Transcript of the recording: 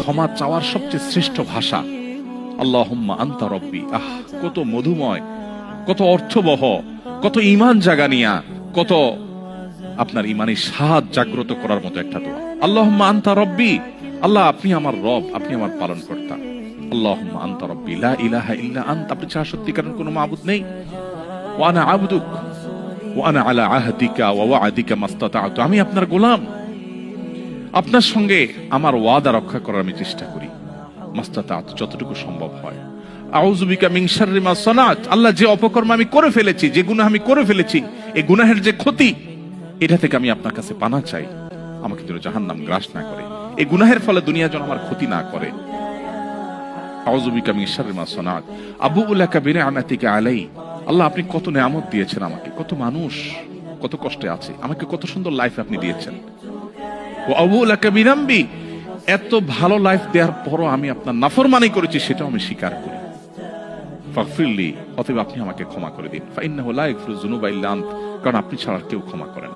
ক্ষমা চাওয়ার সবচেয়ে শ্রেষ্ঠ ভাষা আল্লাহুম্মা আনতা রব্বি। কত মধুময়, কত অর্থবহ, কত ঈমান জাগানিয়া, কত আপনার ঈমানি স্বাদ জাগ্রত করার মতো একটা দোয়া। আল্লাহুম্মা আনতা রব্বি, আল্লাহ আপনি আমার রব, আপনি আমার পালনকর্তা। আল্লাহুম্মা আনতা রব্বি লা ইলাহা ইল্লা আনতা, আপনি ছাড়া সত্যিকারের কোনো মাবুদ নেই। ওয়া আনা আবদুক ওয়া আনা আলা আহদিকা ওয়া ওয়া'দিকা মাসতাতা'তু, আমি আপনার গোলাম, আপনার সঙ্গে আমার ওয়াদা রক্ষা করার আমি চেষ্টা করি, মাসতাতা'তু, যতটুকু সম্ভব হয়। আউযু বিকা মিন শাররি মা সানাত, আল্লাহ যে অপকর্ম আমি করে ফেলেছি, যে গুনাহ আমি করে ফেলেছি, এই গুনাহের যে ক্ষতি, এটা থেকে আমি আপনার কাছে পানা চাই, আমাকে যেন জাহান্নাম গ্রাস না করে, এই গুনাহের ফলে দুনিয়া যেন আমার ক্ষতি না করে। আউযু বিকা মিন শাররি মা সানাত আবুউ লাকা বিনি'মাতিকা আলাই, আল্লাহ আপনি কত নিয়ামত দিয়েছেন আমাকে, কত মানুষ কত কষ্টে আছে, আমাকে কত সুন্দর লাইফ আপনি দিয়েছেন। ওয়া আবুউ লাকা বিযামবি, এত ভালো লাইফ দেওয়ার পরও আমি আপনার নাফরমানি করেছি, সেটাও আমি স্বীকার করি। ফাগফিরলি, অতএব আপনি আমাকে ক্ষমা করে দিন। ফাইন্নাহু লা ইয়াগফিরুয যুনুবা ইল্লা আনত, কারণ আপনি ছাড়া কেউ ক্ষমা করেন।